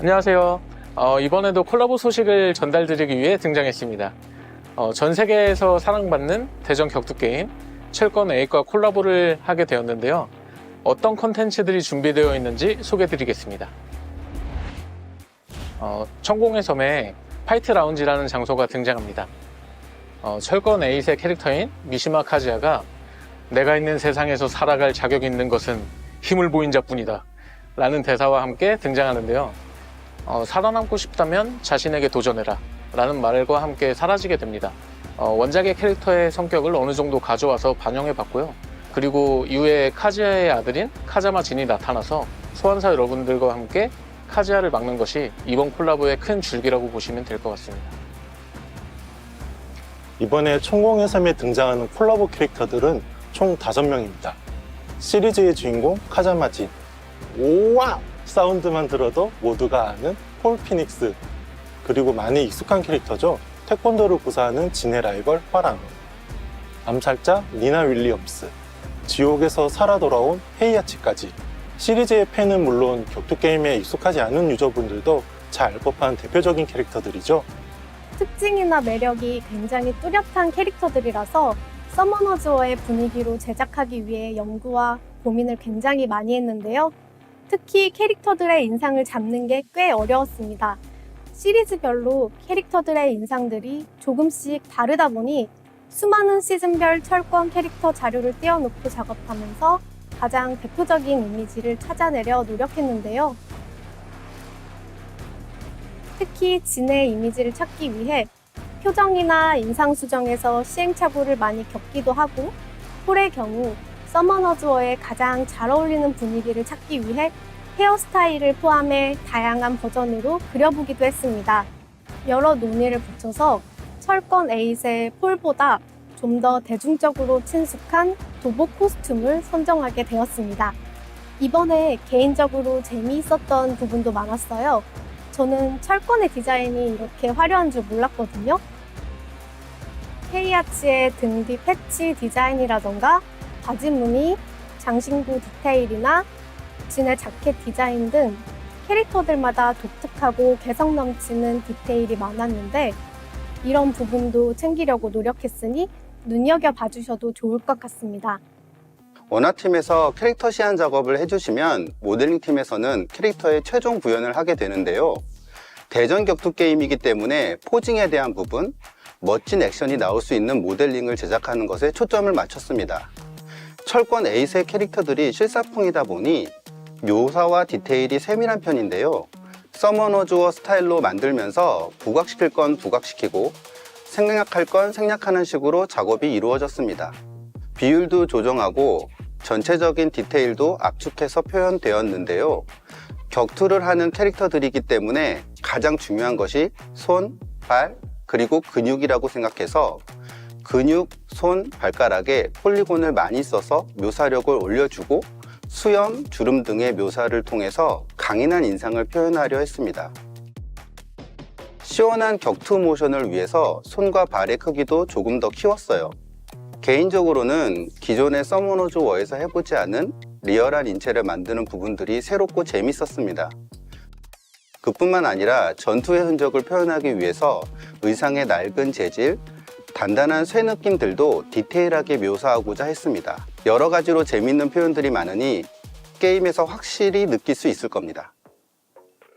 안녕하세요. 이번에도 콜라보 소식을 전달드리기 위해 등장했습니다. 전 세계에서 사랑받는 대전 격투 게임 철권 8과 콜라보를 하게 되었는데요. 어떤 컨텐츠들이 준비되어 있는지 소개드리겠습니다. 천공의 섬에 파이트 라운지라는 장소가 등장합니다. 철권 8의 캐릭터인 미시마 카즈야가 내가 있는 세상에서 살아갈 자격이 있는 것은 힘을 보인 자뿐이다 라는 대사와 함께 등장하는데요. 살아남고 싶다면 자신에게 도전해라 라는 말과 함께 사라지게 됩니다. 원작의 캐릭터의 성격을 어느 정도 가져와서 반영해 봤고요. 그리고 이후에 카즈야의 아들인 카자마 진이 나타나서 소환사 여러분들과 함께 카즈야를 막는 것이 이번 콜라보의 큰 줄기라고 보시면 될 것 같습니다. 이번에 천공의 섬에 등장하는 콜라보 캐릭터들은 총 5명입니다. 시리즈의 주인공 카자마 진, 오와! 사운드만 들어도 모두가 아는 폴 피닉스, 그리고 많이 익숙한 캐릭터죠. 태권도를 구사하는 진의 라이벌 화랑, 암살자 니나 윌리엄스, 지옥에서 살아 돌아온 헤이아치까지. 시리즈의 팬은 물론 격투게임에 익숙하지 않은 유저분들도 잘 알 법한 대표적인 캐릭터들이죠. 특징이나 매력이 굉장히 뚜렷한 캐릭터들이라서 서머너즈워의 분위기로 제작하기 위해 연구와 고민을 굉장히 많이 했는데요. 특히 캐릭터들의 인상을 잡는 게 꽤 어려웠습니다. 시리즈별로 캐릭터들의 인상들이 조금씩 다르다 보니 수많은 시즌별 철권 캐릭터 자료를 띄워놓고 작업하면서 가장 대표적인 이미지를 찾아내려 노력했는데요. 특히 진의 이미지를 찾기 위해 표정이나 인상 수정에서 시행착오를 많이 겪기도 하고, 폴의 경우 서머너즈워에 가장 잘 어울리는 분위기를 찾기 위해 헤어스타일을 포함해 다양한 버전으로 그려보기도 했습니다. 여러 논의를 거쳐서 철권 8의 폴보다 좀 더 대중적으로 친숙한 도복 코스튬을 선정하게 되었습니다. 이번에 개인적으로 재미있었던 부분도 많았어요. 저는 철권의 디자인이 이렇게 화려한 줄 몰랐거든요. 헤이아치의 등 뒤 패치 디자인이라던가 바지 무늬, 장신구 디테일이나 진의 자켓 디자인 등 캐릭터들마다 독특하고 개성 넘치는 디테일이 많았는데, 이런 부분도 챙기려고 노력했으니 눈여겨봐 주셔도 좋을 것 같습니다. 원화팀에서 캐릭터 시안 작업을 해주시면 모델링팀에서는 캐릭터의 최종 구현을 하게 되는데요. 대전 격투 게임이기 때문에 포징에 대한 부분, 멋진 액션이 나올 수 있는 모델링을 제작하는 것에 초점을 맞췄습니다. 철권 8의 캐릭터들이 실사풍이다 보니 묘사와 디테일이 세밀한 편인데요. 서머너즈워 스타일로 만들면서 부각시킬 건 부각시키고 생략할 건 생략하는 식으로 작업이 이루어졌습니다. 비율도 조정하고 전체적인 디테일도 압축해서 표현되었는데요. 격투를 하는 캐릭터들이기 때문에 가장 중요한 것이 손, 발, 그리고 근육이라고 생각해서 근육, 손, 발가락에 폴리곤을 많이 써서 묘사력을 올려주고 수염, 주름 등의 묘사를 통해서 강인한 인상을 표현하려 했습니다. 시원한 격투 모션을 위해서 손과 발의 크기도 조금 더 키웠어요. 개인적으로는 기존의 서머너즈워에서 해보지 않은 리얼한 인체를 만드는 부분들이 새롭고 재밌었습니다. 그뿐만 아니라 전투의 흔적을 표현하기 위해서 의상의 낡은 재질, 단단한 쇠 느낌들도 디테일하게 묘사하고자 했습니다. 여러 가지로 재밌는 표현들이 많으니 게임에서 확실히 느낄 수 있을 겁니다.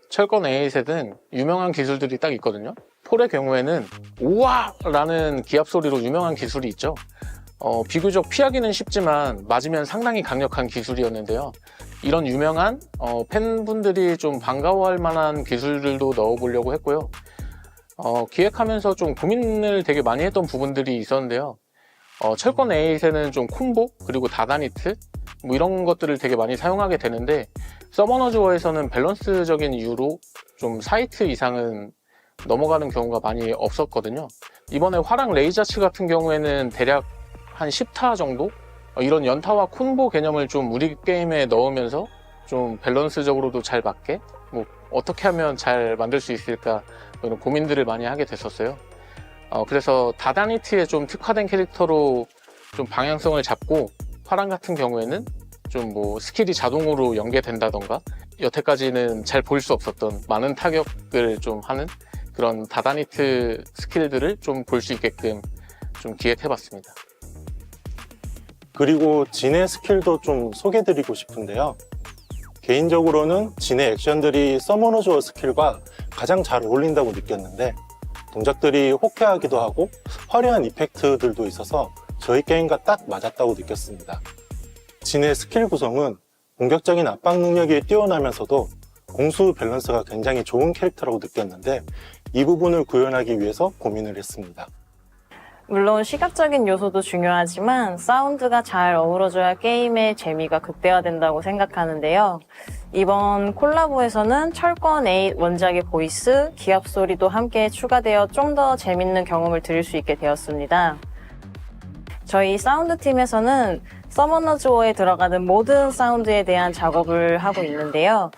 철권 8에는 유명한 기술들이 딱 있거든요. 폴의 경우에는 우와! 라는 기합 소리로 유명한 기술이 있죠. 비교적 피하기는 쉽지만 맞으면 상당히 강력한 기술이었는데요. 이런 유명한 팬분들이 좀 반가워할 만한 기술들도 넣어보려고 했고요. 기획하면서 좀 고민을 되게 많이 했던 부분들이 있었는데요. 철권 8에는 좀 콤보, 그리고 다다니트 뭐 이런 것들을 되게 많이 사용하게 되는데, 서머너즈워에서는 밸런스적인 이유로 좀 사이트 이상은 넘어가는 경우가 많이 없었거든요. 이번에 화랑 레이저츠 같은 경우에는 대략 한 10타 정도? 이런 연타와 콤보 개념을 좀 우리 게임에 넣으면서 좀 밸런스적으로도 잘 맞게 뭐 어떻게 하면 잘 만들 수 있을까 이런 고민들을 많이 하게 됐었어요. 그래서 다다니트에 좀 특화된 캐릭터로 좀 방향성을 잡고, 화랑 같은 경우에는 좀 뭐 스킬이 자동으로 연계된다던가 여태까지는 잘 볼 수 없었던 많은 타격을 좀 하는 그런 다다니트 스킬들을 좀 볼 수 있게끔 좀 기획해봤습니다. 그리고 진의 스킬도 좀 소개해드리고 싶은데요. 개인적으로는 진의 액션들이 서머너즈워 스킬과 가장 잘 어울린다고 느꼈는데 동작들이 호쾌하기도 하고 화려한 이펙트들도 있어서 저희 게임과 딱 맞았다고 느꼈습니다. 진의 스킬 구성은 공격적인 압박 능력이 뛰어나면서도 공수 밸런스가 굉장히 좋은 캐릭터라고 느꼈는데 이 부분을 구현하기 위해서 고민을 했습니다. 물론 시각적인 요소도 중요하지만 사운드가 잘 어우러져야 게임의 재미가 극대화된다고 생각하는데요. 이번 콜라보에서는 철권 8 원작의 보이스, 기합 소리도 함께 추가되어 좀 더 재밌는 경험을 드릴 수 있게 되었습니다. 저희 사운드 팀에서는 서머너즈 워에 들어가는 모든 사운드에 대한 작업을 하고 있는데요.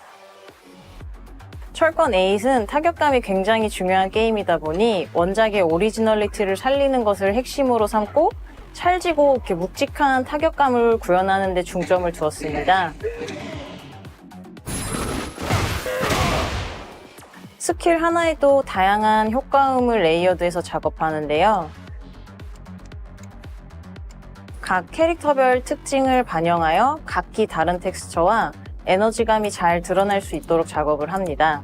철권 8은 타격감이 굉장히 중요한 게임이다 보니 원작의 오리지널리티를 살리는 것을 핵심으로 삼고 찰지고 이렇게 묵직한 타격감을 구현하는 데 중점을 두었습니다. 스킬 하나에도 다양한 효과음을 레이어드해서 작업하는데요. 각 캐릭터별 특징을 반영하여 각기 다른 텍스처와 에너지감이 잘 드러날 수 있도록 작업을 합니다.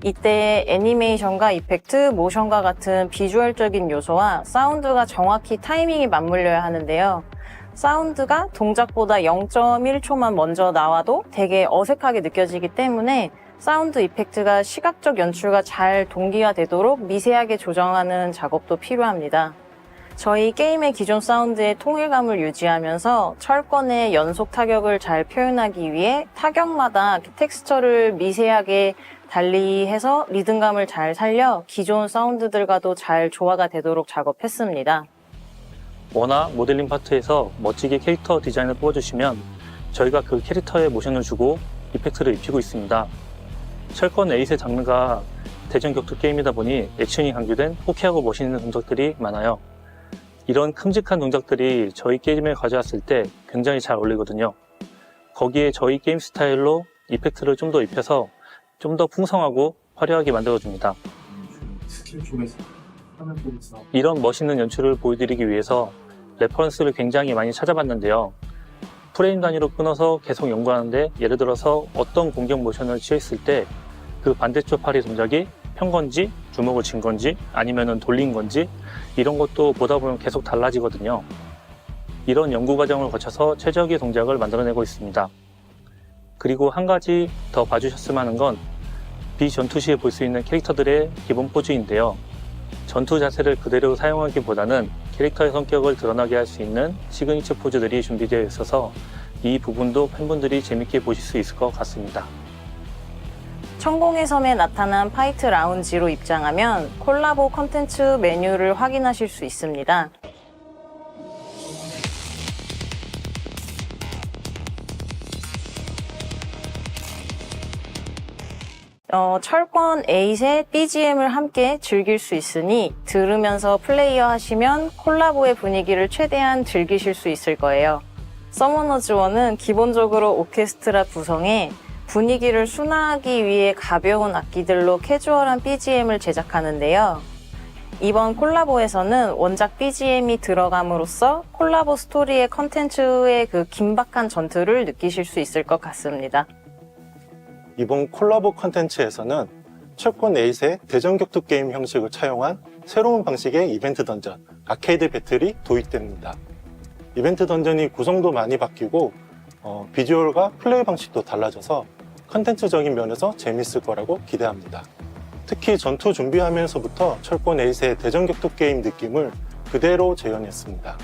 이때 애니메이션과 이펙트, 모션과 같은 비주얼적인 요소와 사운드가 정확히 타이밍이 맞물려야 하는데요. 사운드가 동작보다 0.1초만 먼저 나와도 되게 어색하게 느껴지기 때문에 사운드 이펙트가 시각적 연출과 잘 동기화되도록 미세하게 조정하는 작업도 필요합니다. 저희 게임의 기존 사운드의 통일감을 유지하면서 철권의 연속 타격을 잘 표현하기 위해 타격마다 텍스처를 미세하게 달리해서 리듬감을 잘 살려 기존 사운드들과도 잘 조화가 되도록 작업했습니다. 워낙 모델링 파트에서 멋지게 캐릭터 디자인을 뽑아주시면 저희가 그 캐릭터에 모션을 주고 이펙트를 입히고 있습니다. 철권 8의 장르가 대전 격투 게임이다 보니 액션이 강조된 호쾌하고 멋있는 동작들이 많아요. 이런 큼직한 동작들이 저희 게임에 가져왔을 때 굉장히 잘 어울리거든요. 거기에 저희 게임 스타일로 이펙트를 좀 더 입혀서 좀 더 풍성하고 화려하게 만들어줍니다. 스킬 쪽에서 화면 쪽에서 이런 멋있는 연출을 보여드리기 위해서 레퍼런스를 굉장히 많이 찾아봤는데요. 프레임 단위로 끊어서 계속 연구하는데 예를 들어서 어떤 공격 모션을 취했을 때 그 반대쪽 팔의 동작이 편 건지 주먹을 쥔 건지 아니면 돌린 건지 이런 것도 보다 보면 계속 달라지거든요. 이런 연구 과정을 거쳐서 최적의 동작을 만들어내고 있습니다. 그리고 한 가지 더 봐주셨으면 하는 건 비전투 시에 볼 수 있는 캐릭터들의 기본 포즈인데요. 전투 자세를 그대로 사용하기보다는 캐릭터의 성격을 드러나게 할 수 있는 시그니처 포즈들이 준비되어 있어서 이 부분도 팬분들이 재밌게 보실 수 있을 것 같습니다. 천공의 섬에 나타난 파이트 라운지로 입장하면 콜라보 컨텐츠 메뉴를 확인하실 수 있습니다. 철권 8의 BGM을 함께 즐길 수 있으니 들으면서 플레이어 하시면 콜라보의 분위기를 최대한 즐기실 수 있을 거예요. 서머너즈 원은 기본적으로 오케스트라 구성에 분위기를 순화하기 위해 가벼운 악기들로 캐주얼한 BGM을 제작하는데요. 이번 콜라보에서는 원작 BGM이 들어감으로써 콜라보 스토리의 컨텐츠의 그 긴박한 전투를 느끼실 수 있을 것 같습니다. 이번 콜라보 컨텐츠에서는 철권 8의 대전 격투 게임 형식을 차용한 새로운 방식의 이벤트 던전, 아케이드 배틀이 도입됩니다. 이벤트 던전이 구성도 많이 바뀌고 비주얼과 플레이 방식도 달라져서 컨텐츠적인 면에서 재밌을 거라고 기대합니다. 특히 전투 준비하면서부터 철권 8의 대전 격투 게임 느낌을 그대로 재현했습니다.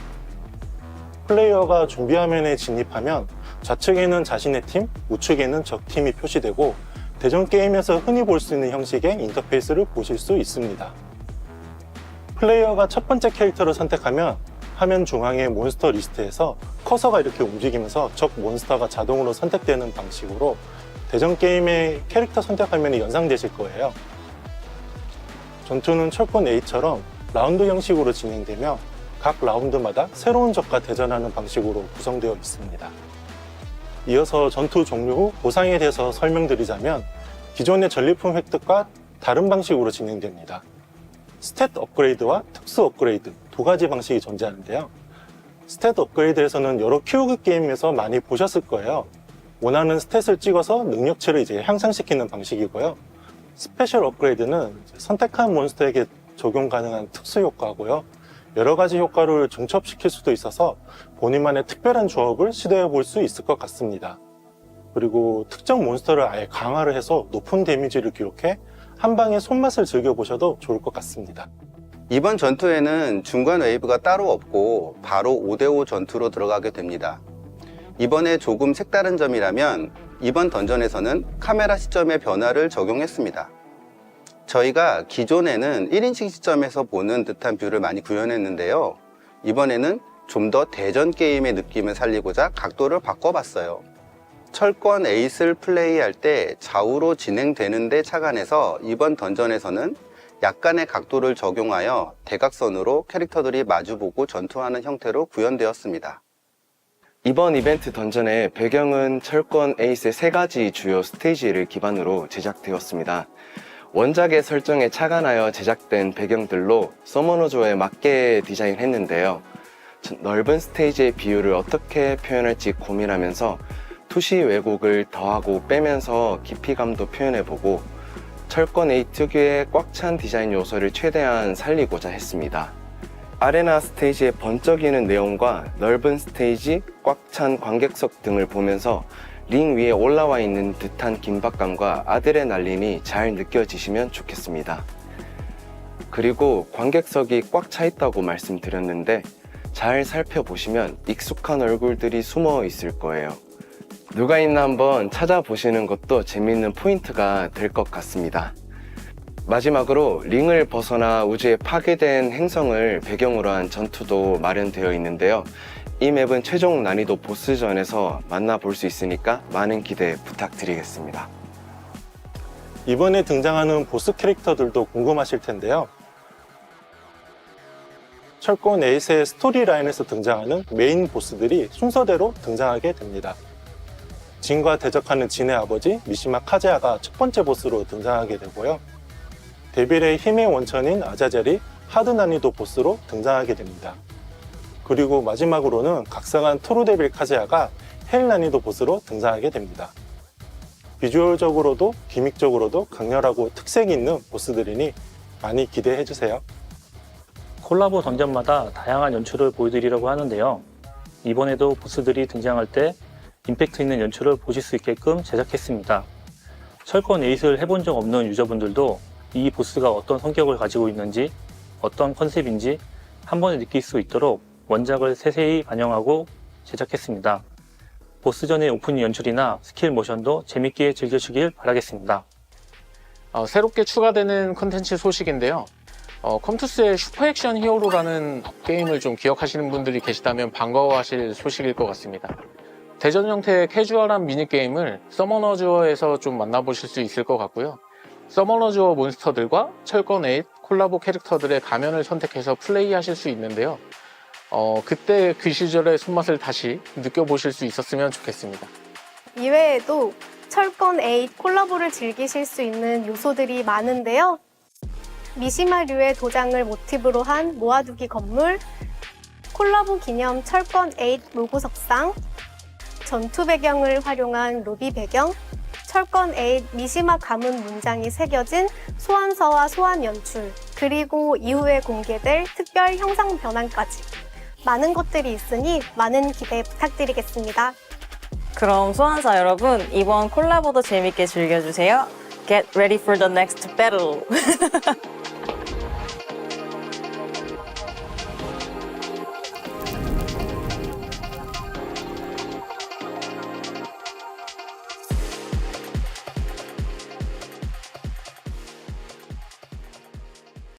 플레이어가 준비화면에 진입하면 좌측에는 자신의 팀, 우측에는 적 팀이 표시되고 대전 게임에서 흔히 볼 수 있는 형식의 인터페이스를 보실 수 있습니다. 플레이어가 첫 번째 캐릭터를 선택하면 화면 중앙의 몬스터 리스트에서 커서가 이렇게 움직이면서 적 몬스터가 자동으로 선택되는 방식으로 대전 게임의 캐릭터 선택 화면이 연상되실 거예요. 전투는 철권 8처럼 라운드 형식으로 진행되며 각 라운드마다 새로운 적과 대전하는 방식으로 구성되어 있습니다. 이어서 전투 종료 후 보상에 대해서 설명드리자면 기존의 전리품 획득과 다른 방식으로 진행됩니다. 스탯 업그레이드와 특수 업그레이드 두 가지 방식이 존재하는데요. 스탯 업그레이드에서는 여러 큐브 게임에서 많이 보셨을 거예요. 원하는 스탯을 찍어서 능력치를 이제 향상시키는 방식이고요. 스페셜 업그레이드는 선택한 몬스터에게 적용 가능한 특수 효과고요. 여러 가지 효과를 중첩시킬 수도 있어서 본인만의 특별한 조합을 시도해 볼 수 있을 것 같습니다. 그리고 특정 몬스터를 아예 강화를 해서 높은 데미지를 기록해 한 방에 손맛을 즐겨보셔도 좋을 것 같습니다. 이번 전투에는 중간 웨이브가 따로 없고 바로 5대5 전투로 들어가게 됩니다. 이번에 조금 색다른 점이라면 이번 던전에서는 카메라 시점의 변화를 적용했습니다. 저희가 기존에는 1인칭 시점에서 보는 듯한 뷰를 많이 구현했는데요. 이번에는 좀 더 대전 게임의 느낌을 살리고자 각도를 바꿔봤어요. 철권 에잇을 플레이할 때 좌우로 진행되는데 착안해서 이번 던전에서는 약간의 각도를 적용하여 대각선으로 캐릭터들이 마주보고 전투하는 형태로 구현되었습니다. 이번 이벤트 던전의 배경은 철권 에잇의 3가지 주요 스테이지를 기반으로 제작되었습니다. 원작의 설정에 착안하여 제작된 배경들로 서머너조에 맞게 디자인했는데요. 넓은 스테이지의 비율을 어떻게 표현할지 고민하면서 투시 왜곡을 더하고 빼면서 깊이감도 표현해보고 철권 에잇 특유의 꽉 찬 디자인 요소를 최대한 살리고자 했습니다. 아레나 스테이지의 번쩍이는 내용과 넓은 스테이지, 꽉 찬 관객석 등을 보면서 링 위에 올라와 있는 듯한 긴박감과 아드레날린이 잘 느껴지시면 좋겠습니다. 그리고 관객석이 꽉 차 있다고 말씀드렸는데 잘 살펴보시면 익숙한 얼굴들이 숨어 있을 거예요. 누가 있나 한번 찾아보시는 것도 재미있는 포인트가 될 것 같습니다. 마지막으로 링을 벗어나 우주에 파괴된 행성을 배경으로 한 전투도 마련되어 있는데요. 이 맵은 최종 난이도 보스전에서 만나볼 수 있으니까 많은 기대 부탁드리겠습니다. 이번에 등장하는 보스 캐릭터들도 궁금하실 텐데요. 철권 에잇의 스토리라인에서 등장하는 메인 보스들이 순서대로 등장하게 됩니다. 진과 대적하는 진의 아버지 미시마 카제아가 첫 번째 보스로 등장하게 되고요. 데빌의 힘의 원천인 아자젤이 하드 난이도 보스로 등장하게 됩니다. 그리고 마지막으로는 각성한 토르데빌 카제아가 헬 난이도 보스로 등장하게 됩니다. 비주얼적으로도 기믹적으로도 강렬하고 특색이 있는 보스들이니 많이 기대해주세요. 콜라보 던전마다 다양한 연출을 보여드리려고 하는데요. 이번에도 보스들이 등장할 때 임팩트 있는 연출을 보실 수 있게끔 제작했습니다. 철권 에잇을 해본 적 없는 유저분들도 이 보스가 어떤 성격을 가지고 있는지, 어떤 컨셉인지 한 번에 느낄 수 있도록 원작을 세세히 반영하고 제작했습니다. 보스전의 오프닝 연출이나 스킬 모션도 재밌게 즐겨주길 바라겠습니다. 새롭게 추가되는 콘텐츠 소식인데요. 컴투스의 슈퍼액션 히어로라는 게임을 좀 기억하시는 분들이 계시다면 반가워하실 소식일 것 같습니다. 대전 형태의 캐주얼한 미니게임을 서머너즈어에서 좀 만나보실 수 있을 것 같고요. 서머너즈어 몬스터들과 철권 에잇 콜라보 캐릭터들의 가면을 선택해서 플레이하실 수 있는데요. 그때 그 시절의 손맛을 다시 느껴보실 수 있었으면 좋겠습니다. 이외에도 철권 에잇 콜라보를 즐기실 수 있는 요소들이 많은데요. 미시마류의 도장을 모티브로 한 모아두기 건물, 콜라보 기념 철권 에잇 로고 석상, 전투 배경을 활용한 로비 배경, 철권 에잇 미시마 가문 문장이 새겨진 소환서와 소환 연출, 그리고 이후에 공개될 특별 형상 변환까지 많은 것들이 있으니 많은 기대 부탁드리겠습니다. 그럼 소환사 여러분, 이번 콜라보도 재밌게 즐겨주세요. Get ready for the next battle!